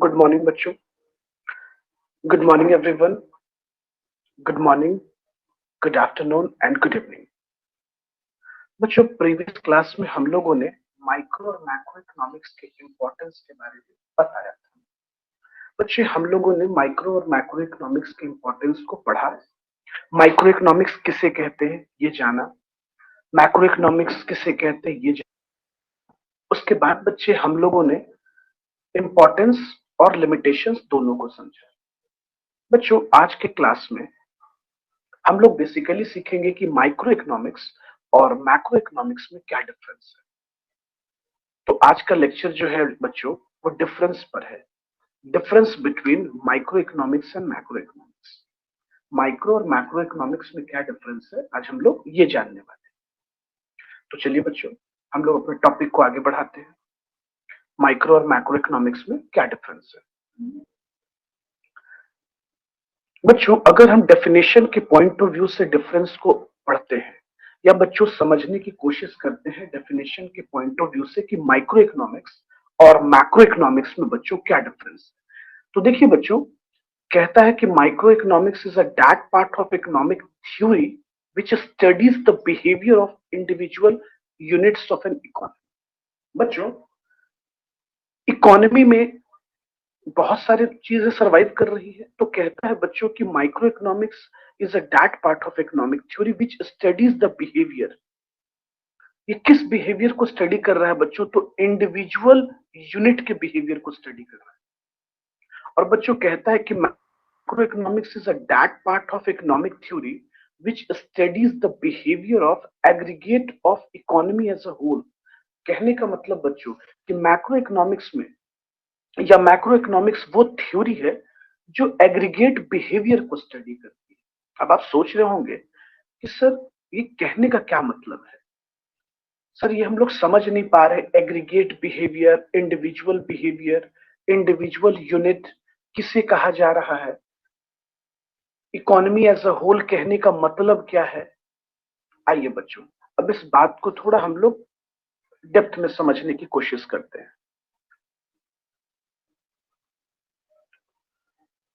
Good morning बच्चों। Good morning everyone. Good morning, good afternoon and good evening. बच्चों, previous class में हम लोगों ने माइक्रो और मैक्रो इकोनॉमिक्स के इम्पोर्टेंस के बारे में बताया था। बच्चे, हम लोगों ने माइक्रो और मैक्रो इकोनॉमिक्स के इम्पोर्टेंस को पढ़ा। माइक्रो इकोनॉमिक्स किसे कहते हैं ये जाना, मैक्रो इकोनॉमिक्स किसे कहते हैं ये जाना। उसके बाद बच्चे हम लोगों ने इम्पोर्टेंस और लिमिटेशंस दोनों को समझा। बच्चों, आज के क्लास में हम लोग बेसिकली सीखेंगे कि माइक्रो इकोनॉमिक्स और मैक्रो इकोनॉमिक्स में क्या डिफरेंस है। तो आज का लेक्चर जो है बच्चों, वो डिफरेंस पर है। Difference between micro economics and macro economics. Micro और मैक्रो इकोनॉमिक्स में क्या डिफरेंस है, आज हम लोग ये जानने वाले हैं। तो चलिए बच्चों, हम लोग अपने टॉपिक को आगे बढ़ाते हैं। माइक्रो और मैक्रो इकोनॉमिक्स में क्या डिफरेंस है बच्चों? अगर हम डेफिनेशन के पॉइंट ऑफ व्यू से डिफरेंस को पढ़ते हैं या बच्चों समझने की कोशिश करते हैं डेफिनेशन के पॉइंट ऑफ व्यू से कि माइक्रो इकोनॉमिक्स और मैक्रो इकोनॉमिक्स में बच्चों क्या डिफरेंस है, तो देखिए बच्चों, कहता है कि micro economics is a that part of economic theory which studies the behavior of individual units of an economy। बच्चों, इकोनॉमी में बहुत सारी चीजें सरवाइव कर रही है, तो कहता है बच्चों कि micro economics is a that part of economic theory which studies the behaviour. ये किस बिहेवियर को स्टडी कर रहा है बच्चों? तो इंडिविजुअल यूनिट के बिहेवियर को स्टडी कर रहा है। और बच्चों कहता है कि micro economics is a that part of economic theory which studies the behaviour of aggregate of economy as a whole. कहने का मतलब बच्चों कि मैक्रो इकोनॉमिक्स में या मैक्रो इकोनॉमिक्स वो थ्योरी है जो एग्रीगेट बिहेवियर को स्टडी करती है। अब आप सोच रहे होंगे कि सर ये कहने का क्या मतलब है? सर ये हम लोग समझ नहीं पा रहे। एग्रीगेट बिहेवियर, इंडिविजुअल यूनिट किसे कहा जा रहा है? इकोनॉमी एज अ होल कहने का मतलब क्या है? आइए बच्चों, अब इस बात को थोड़ा हम लोग डेप्थ में समझने की कोशिश करते हैं।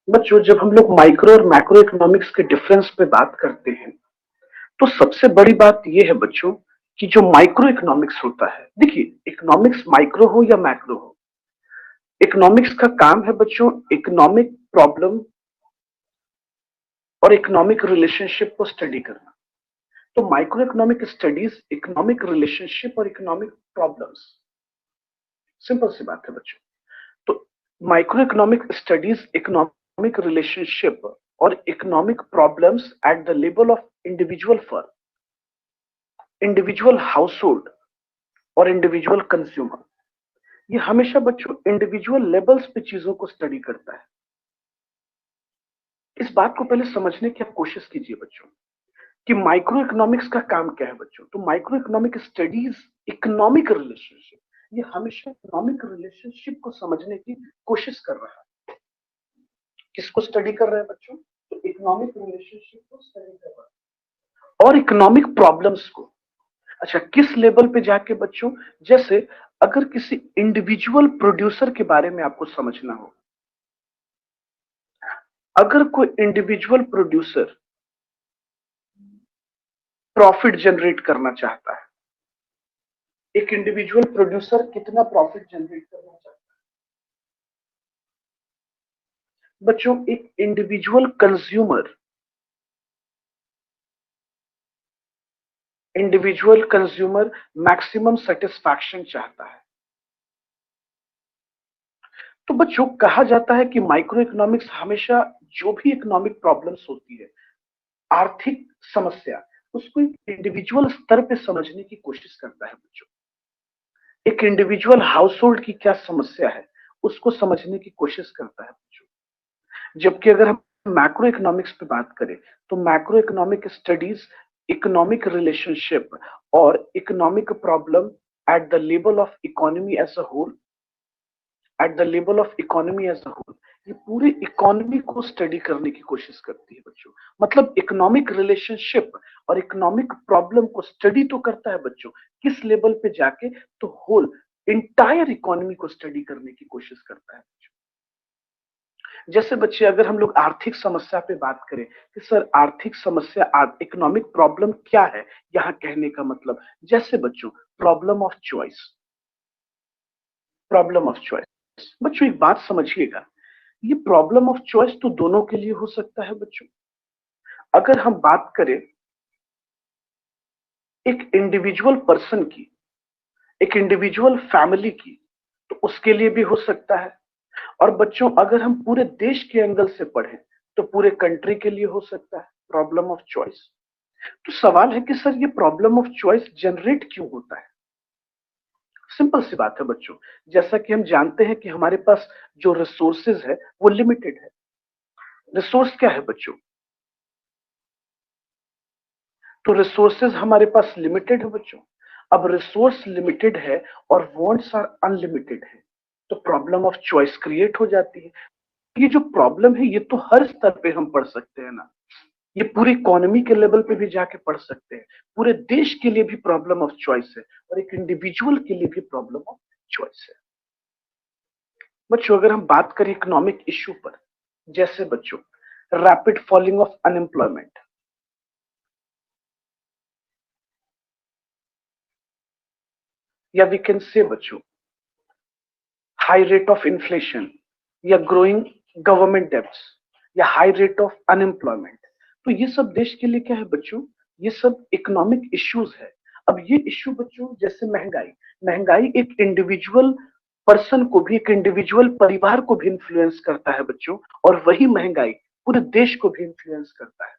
बच्चों, जब हम लोग माइक्रो और मैक्रो इकोनॉमिक्स के डिफरेंस पे बात करते हैं तो सबसे बड़ी बात यह है बच्चों कि जो माइक्रो इकोनॉमिक्स होता है, देखिए इकोनॉमिक्स माइक्रो हो या मैक्रो हो, इकोनॉमिक्स का काम है बच्चों इकोनॉमिक प्रॉब्लम और इकोनॉमिक रिलेशनशिप को स्टडी करना। तो micro economic studies economic relationship और इकोनॉमिक प्रॉब्लम्स। सिंपल सी बात है बच्चों। तो micro economic studies economic relationship और economic problems at the level of individual firm, individual household और इंडिविजुअल कंज्यूमर। ये हमेशा बच्चों इंडिविजुअल लेवल्स पे चीजों को स्टडी करता है। इस बात को पहले समझने की आप कोशिश कीजिए बच्चों कि माइक्रो इकोनॉमिक्स का काम क्या है बच्चों। तो micro economic studies economic relationship, ये हमेशा इकोनॉमिक रिलेशनशिप को समझने की कोशिश कर रहा है। किसको स्टडी कर रहा है बच्चों? तो इकोनॉमिक रिलेशनशिप को स्टडी कर रहा है और इकोनॉमिक प्रॉब्लम्स को। अच्छा, किस लेवल पे जाके बच्चों? जैसे अगर किसी इंडिविजुअल प्रोड्यूसर के बारे में आपको समझना हो, अगर कोई इंडिविजुअल प्रोड्यूसर प्रॉफिट जनरेट करना चाहता है, एक इंडिविजुअल प्रोड्यूसर कितना प्रॉफिट जनरेट करना चाहता है बच्चों? एक इंडिविजुअल कंज्यूमर मैक्सिमम सेटिस्फैक्शन चाहता है। तो बच्चों कहा जाता है कि माइक्रो इकोनॉमिक्स हमेशा जो भी इकोनॉमिक प्रॉब्लम्स होती है, आर्थिक समस्या, उसको इंडिविजुअल स्तर पे समझने की कोशिश करता है बच्चों। एक इंडिविजुअल हाउस होल्ड की क्या समस्या है, उसको समझने की कोशिश करता है बच्चों। जबकि अगर हम मैक्रो इकोनॉमिक्स पे बात करें तो macro economic studies economic relationship और economic problem at the level of economy as a whole, ये पूरी इकोनॉमी को स्टडी करने की कोशिश करती है बच्चों। मतलब इकोनॉमिक रिलेशनशिप और इकोनॉमिक प्रॉब्लम को स्टडी तो करता है बच्चों, किस लेवल पे जाके? तो होल इंटायर इकोनॉमी को स्टडी करने की कोशिश करता है बच्चों। जैसे बच्चे अगर हम लोग आर्थिक समस्या पे बात करें कि सर आर्थिक समस्या इकोनॉमिक प्रॉब्लम क्या है, यहाँ कहने का मतलब जैसे बच्चों problem of choice, problem of choice बच्चों एक बात समझिएगा, ये प्रॉब्लम ऑफ चॉइस तो दोनों के लिए हो सकता है बच्चों। अगर हम बात करें एक इंडिविजुअल पर्सन की, एक इंडिविजुअल फैमिली की, तो उसके लिए भी हो सकता है। और बच्चों अगर हम पूरे देश के एंगल से पढ़ें तो पूरे कंट्री के लिए हो सकता है प्रॉब्लम ऑफ चॉइस। तो सवाल है कि सर ये प्रॉब्लम ऑफ चॉइस जनरेट क्यों होता है? सिंपल सी बात है बच्चों, जैसा कि हम जानते हैं कि हमारे पास जो रिसोर्सेज है वो लिमिटेड है। रिसोर्स क्या है बच्चों? तो रिसोर्सेज हमारे पास लिमिटेड है बच्चों। अब रिसोर्स लिमिटेड है और वांट्स आर अनलिमिटेड है, तो प्रॉब्लम ऑफ चॉइस क्रिएट हो जाती है। ये जो प्रॉब्लम है ये तो हर स्तर पे हम पढ़ सकते हैं ना, ये पूरी इकोनॉमी के लेवल पे भी जाके पढ़ सकते हैं। पूरे देश के लिए भी प्रॉब्लम ऑफ चॉइस है और एक इंडिविजुअल के लिए भी प्रॉब्लम ऑफ चॉइस है। बच्चों अगर हम बात करें इकोनॉमिक इश्यू पर, जैसे बच्चों रैपिड फॉलिंग ऑफ अनएम्प्लॉयमेंट, या वी कैन से बच्चों हाई रेट ऑफ इन्फ्लेशन, या ग्रोइंग गवर्नमेंट डेब्ट्स, या हाई रेट ऑफ अनएम्प्लॉयमेंट, तो ये सब देश के लिए क्या है बच्चों? ये सब इकोनॉमिक इश्यूज है। अब ये इश्यू बच्चों जैसे महंगाई, महंगाई एक इंडिविजुअल पर्सन को भी, एक इंडिविजुअल परिवार को भी इन्फ्लुएंस करता है बच्चों, और वही महंगाई पूरे देश को भी इन्फ्लुएंस करता है।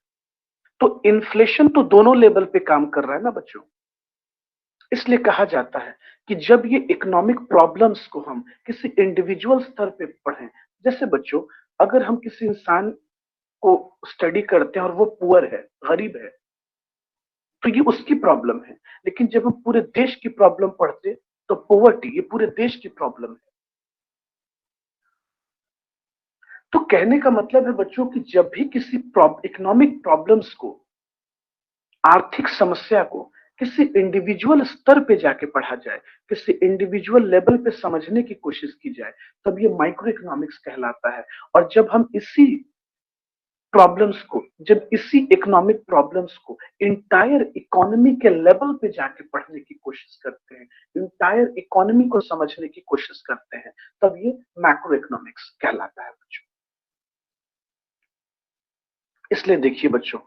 तो इन्फ्लेशन तो दोनों लेवल पे काम कर रहा है ना बच्चों। इसलिए कहा जाता है कि जब ये इकोनॉमिक प्रॉब्लम्स को हम किसी इंडिविजुअल स्तर पे पढ़ें, जैसे बच्चों अगर हम किसी इंसान को स्टडी करते हैं और वो पुअर है, गरीब है, तो ये उसकी प्रॉब्लम है। लेकिन जब हम पूरे देश की प्रॉब्लम पढ़ते तो पोवर्टी ये पूरे देश की प्रॉब्लम है। तो कहने का मतलब है बच्चों कि जब भी किसी इकोनॉमिक प्रॉब्लम्स को, आर्थिक समस्या को किसी इंडिविजुअल स्तर पे जाके पढ़ा जाए, किसी इंडिविजुअल लेवल पे समझने की कोशिश की जाए, तब ये माइक्रो इकोनॉमिक्स कहलाता है। और जब हम इसी प्रॉब्लम्स को, जब इसी इकोनॉमिक प्रॉब्लम्स को इंटायर इकोनॉमी के लेवल पे जाके पढ़ने की कोशिश करते हैं, इंटायर इकोनॉमी को समझने की कोशिश करते हैं, तब ये मैक्रो इकोनॉमिक्स कहलाता है बच्चों। इसलिए देखिए बच्चों,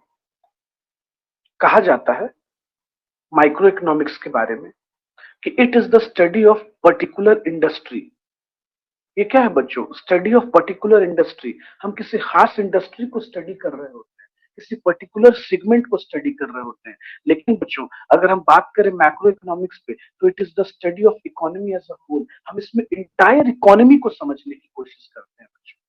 कहा जाता है माइक्रो इकोनॉमिक्स के बारे में कि it is the study of particular industry. ये क्या है बच्चों? Study of particular industry. हम किसी खास इंडस्ट्री को स्टडी कर रहे होते हैं, किसी पर्टिकुलर सेगमेंट को स्टडी कर रहे होते हैं। लेकिन बच्चों अगर हम बात करें मैक्रो इकोनॉमिक्स पे, तो it is the study of economy as a whole. हम इसमें इंटायर इकोनॉमी को समझने की कोशिश करते हैं बच्चों,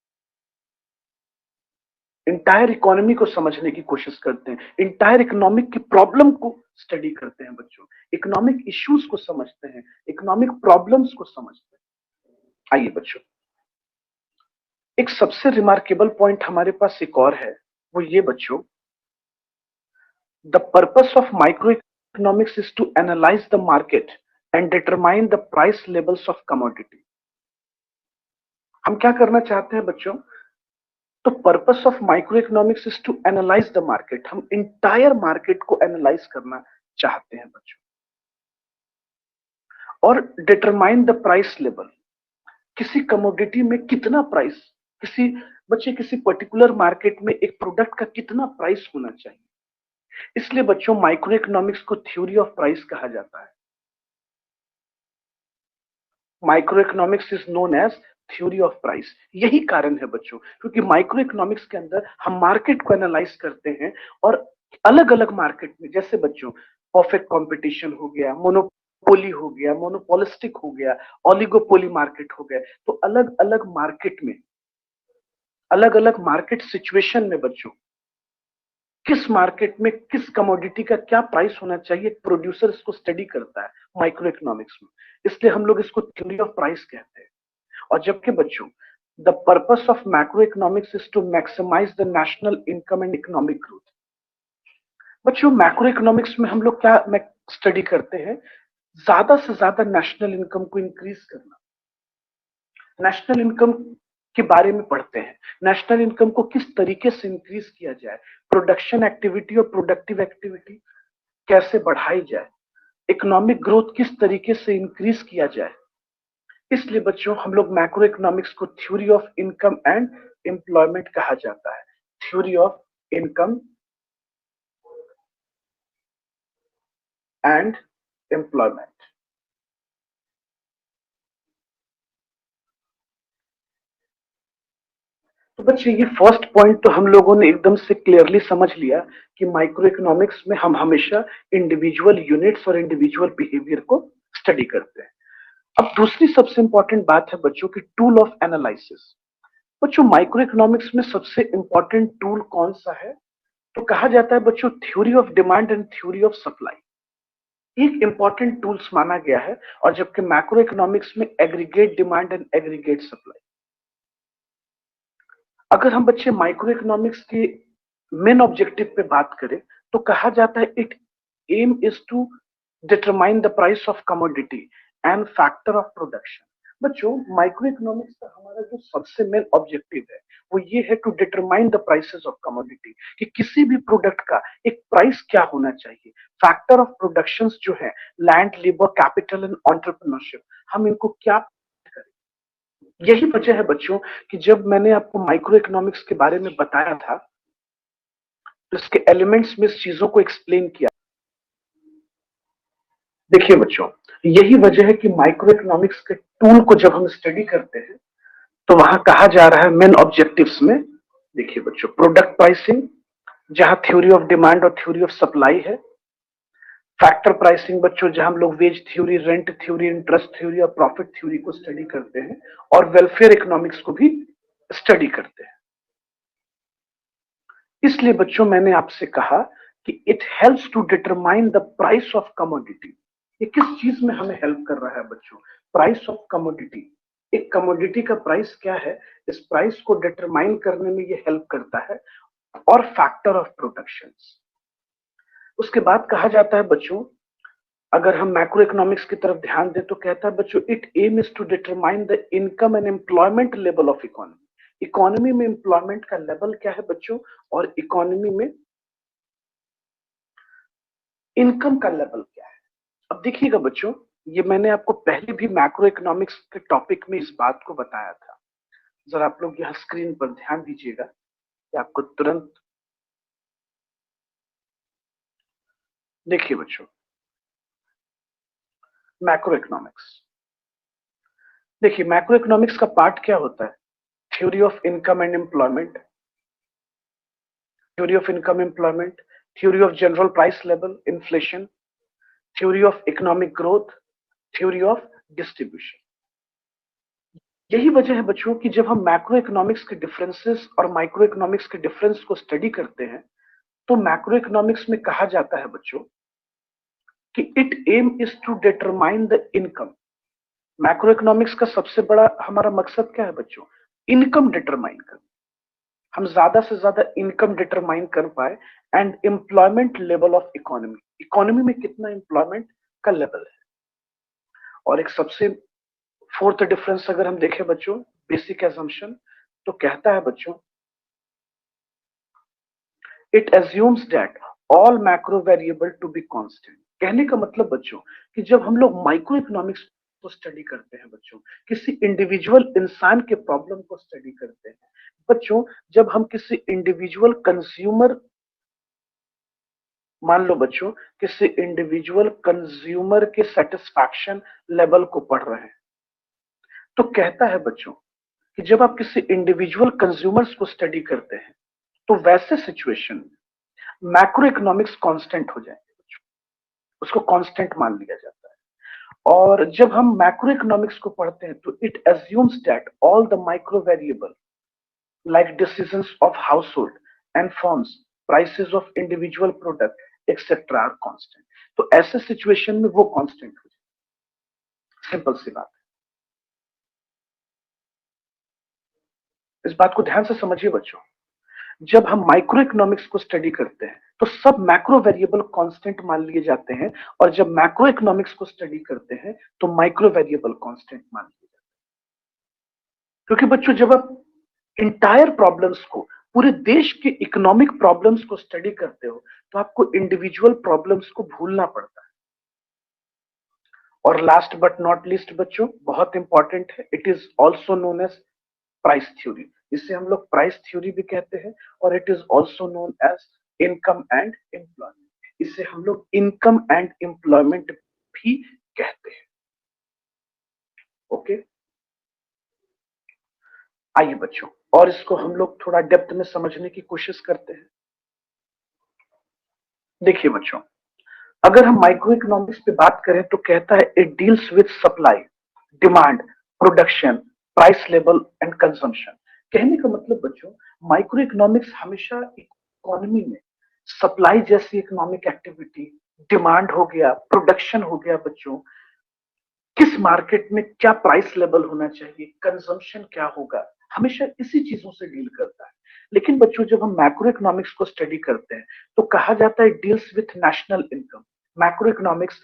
इंटायर इकोनॉमी को समझने की कोशिश करते हैं, इंटायर इकोनॉमिक की प्रॉब्लम को स्टडी करते हैं बच्चों, इकोनॉमिक इश्यूज को समझते हैं, इकोनॉमिक प्रॉब्लम्स को समझते हैं। आइए बच्चों, एक सबसे रिमार्केबल पॉइंट हमारे पास एक और है, वो ये बच्चों, the purpose of micro economics is to analyse the market and determine the price levels of commodity. हम क्या करना चाहते हैं बच्चों? तो purpose of micro economics is to analyse the market. हम इंटायर मार्केट को एनालाइज करना चाहते हैं बच्चों, और डिटरमाइन द प्राइस लेवल, किसी कमोडिटी में कितना प्राइस, किसी बच्चे किसी पर्टिकुलर मार्केट में एक प्रोडक्ट का कितना प्राइस होना चाहिए। इसलिए बच्चों माइक्रो इकोनॉमिक्स को थ्योरी ऑफ प्राइस कहा जाता है। Micro economics is known as theory of price. यही कारण है बच्चों, क्योंकि माइक्रो इकोनॉमिक्स के अंदर हम मार्केट को एनालाइज करते हैं, और अलग अलग मार्केट में, जैसे बच्चों परफेक्ट कंपटीशन हो गया, मोनोपोली हो गया, मोनोपोलिस्टिक हो गया, ओलिगोपोली मार्केट हो गया, तो अलग अलग मार्केट में, अलग अलग मार्केट सिचुएशन में बच्चों किस मार्केट में किस कमोडिटी का क्या प्राइस होना चाहिए, प्रोड्यूसर इसको स्टडी करता है माइक्रो इकोनॉमिक्स में। इसलिए हम लोग इसको थ्योरी ऑफ प्राइस कहते हैं। और जबकि बच्चों the purpose of macro economics is to maximise the national income and economic growth. बच्चों मैक्रो इकोनॉमिक्स में हम लोग क्या स्टडी करते हैं? ज्यादा से ज्यादा नेशनल इनकम को इंक्रीज करना। नेशनल इनकम के बारे में पढ़ते हैं। नेशनल इनकम को किस तरीके से इंक्रीज किया जाए, प्रोडक्शन एक्टिविटी और प्रोडक्टिव एक्टिविटी कैसे बढ़ाई जाए, इकोनॉमिक ग्रोथ किस तरीके से इंक्रीज किया जाए। इसलिए बच्चों हम लोग मैक्रो इकोनॉमिक्स को theory of income and employment कहा जाता है। Theory of income and employment. तो बच्चे ये फर्स्ट पॉइंट तो हम लोगों ने एकदम से क्लियरली समझ लिया कि माइक्रो इकोनॉमिक्स में हम हमेशा इंडिविजुअल यूनिट्स और इंडिविजुअल बिहेवियर को स्टडी करते हैं। अब दूसरी सबसे इंपॉर्टेंट बात है बच्चों की टूल ऑफ एनालिसिस। बच्चों माइक्रो इकोनॉमिक्स में सबसे इंपॉर्टेंट टूल कौन सा है, तो कहा जाता है बच्चों theory of demand and theory of supply. एक इंपॉर्टेंट टूल्स माना गया है, और जबकि मैक्रो इकोनॉमिक्स में aggregate demand and aggregate supply. अगर हम बच्चे माइक्रो इकोनॉमिक्स के मेन ऑब्जेक्टिव पे बात करें तो कहा जाता है it aim is to determine the price of commodity and factor of production. बच्चों माइक्रो इकोनॉमिक्स का हमारा जो सबसे मेन ऑब्जेक्टिव है वो ये है to determine the prices of commodity, कि किसी भी प्रोडक्ट का एक प्राइस क्या होना चाहिए। फैक्टर ऑफ प्रोडक्शन जो है land, labour, capital and entrepreneurship, हम इनको क्या करें। यही वजह है बच्चों कि जब मैंने आपको माइक्रो इकोनॉमिक्स के बारे में बताया था तो इसके एलिमेंट्स में इस चीजों को एक्सप्लेन किया। देखिए बच्चों, यही वजह है कि माइक्रो इकोनॉमिक्स के टूल को जब हम स्टडी करते हैं तो वहां कहा जा रहा है मेन ऑब्जेक्टिव्स में, देखिए बच्चों, प्रोडक्ट प्राइसिंग जहां थ्योरी ऑफ डिमांड और थ्योरी ऑफ सप्लाई है। फैक्टर प्राइसिंग बच्चों जहां हम लोग wage theory, rent theory, interest theory और प्रॉफिट थ्योरी को स्टडी करते हैं, और वेलफेयर इकोनॉमिक्स को भी स्टडी करते हैं। इसलिए बच्चों मैंने आपसे कहा कि it helps to determine the price of commodity. ये किस चीज में हमें हेल्प कर रहा है बच्चों, प्राइस ऑफ कमोडिटी। एक कमोडिटी का प्राइस क्या है, इस प्राइस को डिटरमाइन करने में ये हेल्प करता है, और फैक्टर ऑफ प्रोडक्शन। उसके बाद कहा जाता है बच्चों, अगर हम मैक्रो इकोनॉमिक्स की तरफ ध्यान दें तो कहता है बच्चों it aim is to determine the income and employment level of economy. Economy में एम्प्लॉयमेंट का लेवल क्या है बच्चों, और इकोनॉमी में इनकम का लेवल क्या है। अब देखिएगा बच्चों, ये मैंने आपको पहले भी मैक्रो इकोनॉमिक्स के टॉपिक में इस बात को बताया था। जरा आप लोग यहाँ स्क्रीन पर ध्यान दीजिएगा कि आपको तुरंत देखिए बच्चों, मैक्रो इकोनॉमिक्स। देखिए मैक्रो इकोनॉमिक्स का पार्ट क्या होता है, theory of income and employment, theory of income employment, theory of general price level, inflation, theory of economic growth, theory of distribution। यही वजह है बच्चों कि जब हम मैक्रो इकोनॉमिक्स के डिफरेंसेस और माइक्रो इकोनॉमिक्स के डिफरेंस को स्टडी करते हैं तो मैक्रो इकोनॉमिक्स में कहा जाता है बच्चों कि it aim is to determine the income. Macro economics का सबसे बड़ा हमारा मकसद क्या है बच्चों, इनकम डिटरमाइन करना। हम ज्यादा से ज्यादा इनकम डिटरमाइन कर पाए, and employment level of economy, economy में कितना एम्प्लॉयमेंट का लेवल है। और एक सबसे फोर्थ डिफरेंस अगर हम देखें बच्चों, बेसिक एजम्पशन, तो कहता है बच्चों it assumes that all macro variable to be constant. कहने का मतलब बच्चों कि जब हम लोग माइक्रो इकोनॉमिक्स को स्टडी करते हैं बच्चों, किसी इंडिविजुअल इंसान के प्रॉब्लम को स्टडी करते हैं बच्चों, जब हम किसी इंडिविजुअल कंज्यूमर, मान लो बच्चों किसी इंडिविजुअल कंज्यूमर के सेटिस्फैक्शन लेवल को पढ़ रहे हैं, तो कहता है बच्चों कि जब आप किसी इंडिविजुअल कंज्यूमर्स को स्टडी करते हैं तो वैसे सिचुएशन में मैक्रो इकोनॉमिक्स कांस्टेंट हो जाएंगे बच्चों, उसको कांस्टेंट मान लिया जाता है। और जब हम मैक्रो इकोनॉमिक्स को पढ़ते हैं तो it assumes that all the micro variable like decisions of household and firms, prices of individual product, etc. are constant। तो ऐसे सिचुएशन में वो कांस्टेंट हो जाए, सिंपल सी बात है। इस बात को ध्यान से समझिए बच्चों, जब हम माइक्रो इकोनॉमिक्स को स्टडी करते हैं तो सब मैक्रो वेरिएबल कांस्टेंट मान लिए जाते हैं, और जब मैक्रो इकोनॉमिक्स को स्टडी करते हैं तो माइक्रो वेरिएबल कांस्टेंट मान लिए जाते हैं। क्योंकि बच्चों जब आप इंटायर प्रॉब्लम्स को, पूरे देश के इकोनॉमिक प्रॉब्लम्स को स्टडी करते हो तो आपको इंडिविजुअल प्रॉब्लम्स को भूलना पड़ता है। और लास्ट बट नॉट लीस्ट बच्चों, बहुत इंपॉर्टेंट है, it is also known as price theory. इसे हम लोग प्राइस थ्योरी भी कहते हैं और it is also known as income and employment. इसे हम लोग इनकम एंड एम्प्लॉयमेंट भी कहते हैं। ओके, आइए बच्चों, और इसको हम लोग थोड़ा डेप्थ में समझने की कोशिश करते हैं। देखिए बच्चों, अगर हम माइक्रो इकोनॉमिक्स पे बात करें तो कहता है it deals with supply, demand, production, price level and consumption. कहने का मतलब बच्चों, माइक्रो इकोनॉमिक्स हमेशा इकोनॉमी में सप्लाई जैसी इकोनॉमिक एक्टिविटी, डिमांड हो गया, प्रोडक्शन हो गया बच्चों, किस मार्केट में क्या प्राइस लेवल होना चाहिए, कंजम्पशन क्या होगा, हमेशा इसी चीजों से डील करता है। लेकिन बच्चों जब हम मैक्रो इकोनॉमिक्स को स्टडी करते हैं तो कहा जाता है deals with national income. Macro economics